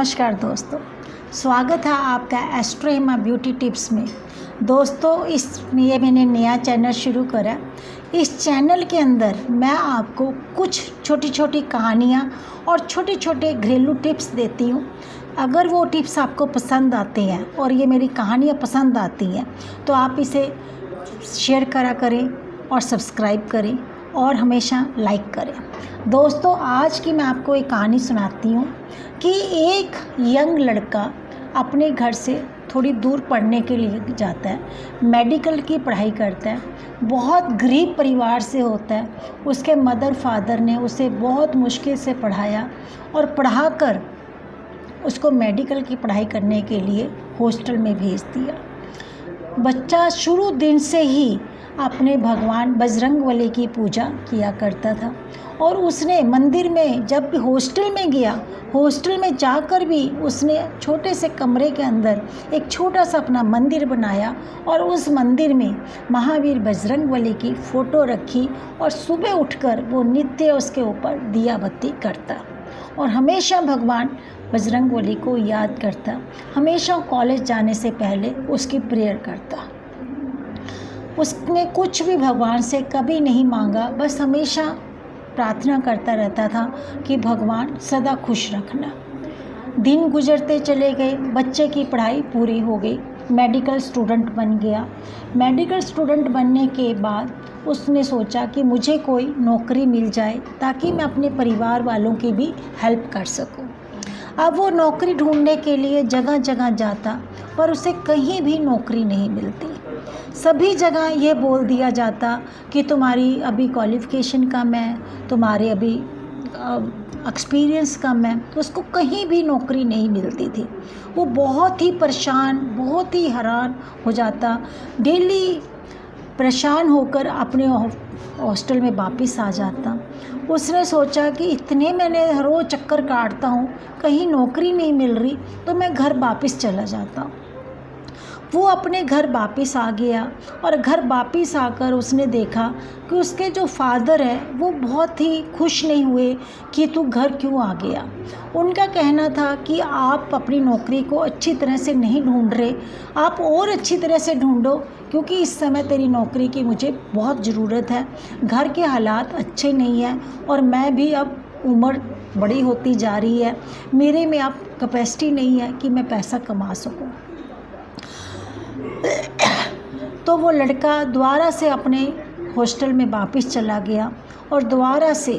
नमस्कार दोस्तों, स्वागत है आपका एस्ट्रो हिमा ब्यूटी टिप्स में। दोस्तों, ये मैंने नया चैनल शुरू करा। इस चैनल के अंदर मैं आपको कुछ छोटी छोटी कहानियाँ और छोटे छोटे घरेलू टिप्स देती हूँ। अगर वो टिप्स आपको पसंद आते हैं और ये मेरी कहानियाँ पसंद आती हैं तो आप इसे शेयर करा करें और सब्सक्राइब करें और हमेशा लाइक करें। दोस्तों, आज की मैं आपको एक कहानी सुनाती हूँ कि एक यंग लड़का अपने घर से थोड़ी दूर पढ़ने के लिए जाता है, मेडिकल की पढ़ाई करता है, बहुत गरीब परिवार से होता है। उसके मदर फादर ने उसे बहुत मुश्किल से पढ़ाया और पढ़ाकर उसको मेडिकल की पढ़ाई करने के लिए हॉस्टल में भेज दिया। बच्चा शुरू दिन से ही अपने भगवान बजरंगबली की पूजा किया करता था और उसने मंदिर में जब भी हॉस्टल में गया, हॉस्टल में जाकर भी उसने छोटे से कमरे के अंदर एक छोटा सा अपना मंदिर बनाया और उस मंदिर में महावीर बजरंगबली की फ़ोटो रखी और सुबह उठकर वो नित्य उसके ऊपर दिया बत्ती करता और हमेशा भगवान बजरंगबली को याद करता। हमेशा कॉलेज जाने से पहले उसकी प्रेयर करता। उसने कुछ भी भगवान से कभी नहीं मांगा, बस हमेशा प्रार्थना करता रहता था कि भगवान सदा खुश रखना। दिन गुजरते चले गए, बच्चे की पढ़ाई पूरी हो गई, मेडिकल स्टूडेंट बन गया। मेडिकल स्टूडेंट बनने के बाद उसने सोचा कि मुझे कोई नौकरी मिल जाए ताकि मैं अपने परिवार वालों की भी हेल्प कर सकूं। अब वो नौकरी ढूंढने के लिए जगह जगह जाता पर उसे कहीं भी नौकरी नहीं मिलती। सभी जगह ये बोल दिया जाता कि तुम्हारी अभी क्वालिफ़िकेशन कम है, तुम्हारे अभी एक्सपीरियंस कम है। तो उसको कहीं भी नौकरी नहीं मिलती थी। वो बहुत ही परेशान, बहुत ही हैरान हो जाता। डेली परेशान होकर अपने हॉस्टल में वापस आ जाता। उसने सोचा कि इतने मैंने रोज़ चक्कर काटता हूँ, कहीं नौकरी नहीं मिल रही, तो मैं घर वापस चला जाता हूँ। वो अपने घर वापस आ गया और घर वापस आकर उसने देखा कि उसके जो फादर हैं वो बहुत ही खुश नहीं हुए कि तू घर क्यों आ गया। उनका कहना था कि आप अपनी नौकरी को अच्छी तरह से नहीं ढूंढ रहे, आप और अच्छी तरह से ढूंढो क्योंकि इस समय तेरी नौकरी की मुझे बहुत ज़रूरत है। घर के हालात अच्छे नहीं हैं और मैं भी अब उम्र बड़ी होती जा रही है, मेरे में अब कैपेसिटी नहीं है कि मैं पैसा कमा सकूं। तो वो लड़का दोबारा से अपने हॉस्टल में वापस चला गया और दोबारा से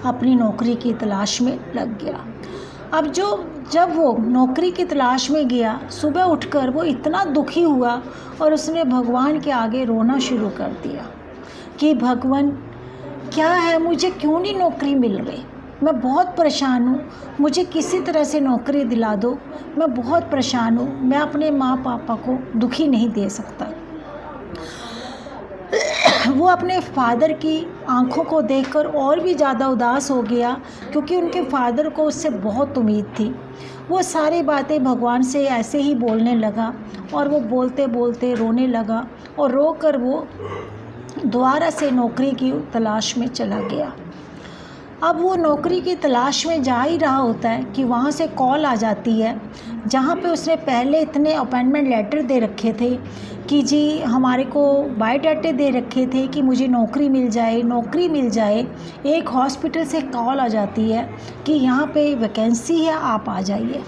अपनी नौकरी की तलाश में लग गया। अब जब वो नौकरी की तलाश में गया, सुबह उठकर वो इतना दुखी हुआ और उसने भगवान के आगे रोना शुरू कर दिया कि भगवान, क्या है, मुझे क्यों नहीं नौकरी मिल रही? मैं बहुत परेशान हूँ, मुझे किसी तरह से नौकरी दिला दो। मैं बहुत परेशान हूँ, मैं अपने माँ पापा को दुखी नहीं दे सकता। वो अपने फादर की आंखों को देखकर और भी ज़्यादा उदास हो गया क्योंकि उनके फादर को उससे बहुत उम्मीद थी। वो सारी बातें भगवान से ऐसे ही बोलने लगा और वो बोलते बोलते रोने लगा और रोकर वो दोबारा से नौकरी की तलाश में चला गया। अब वो नौकरी की तलाश में जा ही रहा होता है कि वहाँ से कॉल आ जाती है जहाँ पे उसने पहले इतने अपॉइंटमेंट लेटर दे रखे थे कि जी हमारे को बायोडाटा दे रखे थे कि मुझे नौकरी मिल जाए, नौकरी मिल जाए। एक हॉस्पिटल से कॉल आ जाती है कि यहाँ पे वैकेंसी है, आप आ जाइए।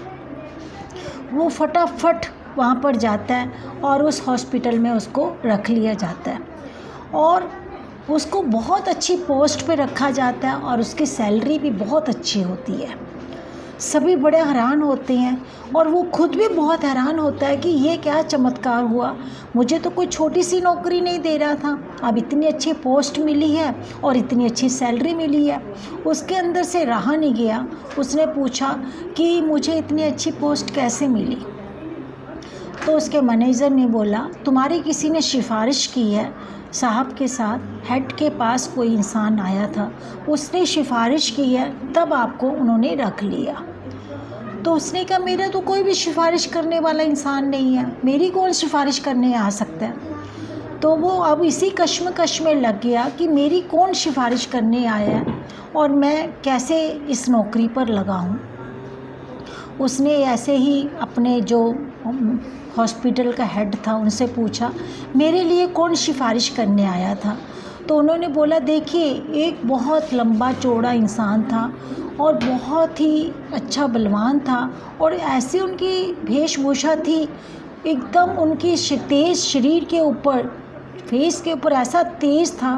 वो फटाफट वहाँ पर जाता है और उस हॉस्पिटल में उसको रख लिया जाता है और उसको बहुत अच्छी पोस्ट पे रखा जाता है और उसकी सैलरी भी बहुत अच्छी होती है। सभी बड़े हैरान होते हैं और वो खुद भी बहुत हैरान होता है कि ये क्या चमत्कार हुआ, मुझे तो कोई छोटी सी नौकरी नहीं दे रहा था, अब इतनी अच्छी पोस्ट मिली है और इतनी अच्छी सैलरी मिली है। उसके अंदर से रहा नहीं गया, उसने पूछा कि मुझे इतनी अच्छी पोस्ट कैसे मिली। तो उसके मैनेजर ने बोला, तुम्हारी किसी ने सिफारिश की है, साहब के साथ हेड के पास कोई इंसान आया था, उसने सिफारिश की है, तब आपको उन्होंने रख लिया। तो उसने कहा, मेरा तो कोई भी सिफारिश करने वाला इंसान नहीं है, मेरी कौन सिफारिश करने आ सकता है। तो वो अब इसी कश्मकश में लग गया कि मेरी कौन सिफारिश करने आया है और मैं कैसे इस नौकरी पर लगा हूँ। उसने ऐसे ही अपने जो हॉस्पिटल का हेड था उनसे पूछा मेरे लिए कौन सिफारिश करने आया था। तो उन्होंने बोला देखिए एक बहुत लंबा चौड़ा इंसान था और बहुत ही अच्छा बलवान था और ऐसी उनकी वेशभूषा थी, एकदम उनकी तेज शरीर के ऊपर, फेस के ऊपर ऐसा तेज था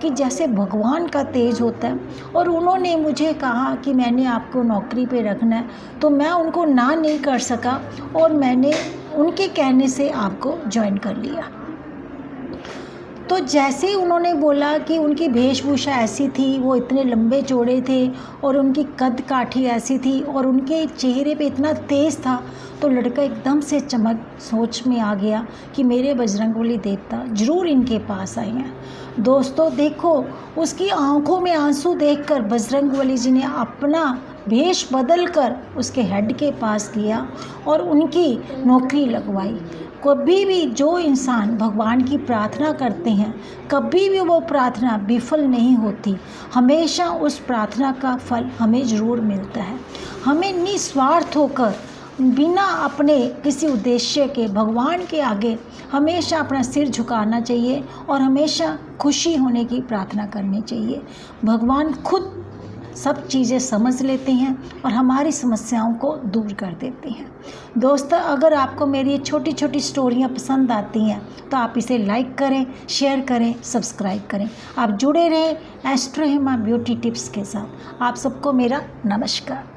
कि जैसे भगवान का तेज होता है। और उन्होंने मुझे कहा कि मैंने आपको नौकरी पे रखना है, तो मैं उनको ना नहीं कर सका और मैंने उनके कहने से आपको ज्वाइन कर लिया। तो जैसे ही उन्होंने बोला कि उनकी वेशभूषा ऐसी थी, वो इतने लंबे चौड़े थे और उनकी कद काठी ऐसी थी और उनके चेहरे पे इतना तेज़ था, तो लड़का एकदम से चमक सोच में आ गया कि मेरे बजरंगबली देवता ज़रूर इनके पास आए हैं। दोस्तों देखो, उसकी आंखों में आंसू देखकर बजरंगबली जी ने अपना भेष बदल कर उसके हेड के पास किया और उनकी नौकरी लगवाई। कभी भी जो इंसान भगवान की प्रार्थना करते हैं, कभी भी वो प्रार्थना विफल नहीं होती, हमेशा उस प्रार्थना का फल हमें ज़रूर मिलता है। हमें निस्वार्थ होकर बिना अपने किसी उद्देश्य के भगवान के आगे हमेशा अपना सिर झुकाना चाहिए और हमेशा खुशी होने की प्रार्थना करनी चाहिए। भगवान खुद सब चीज़ें समझ लेते हैं और हमारी समस्याओं को दूर कर देते हैं। दोस्तों, अगर आपको मेरी ये छोटी छोटी स्टोरियाँ पसंद आती हैं तो आप इसे लाइक करें, शेयर करें, सब्सक्राइब करें। आप जुड़े रहें एस्ट्रो हेमा ब्यूटी टिप्स के साथ। आप सबको मेरा नमस्कार।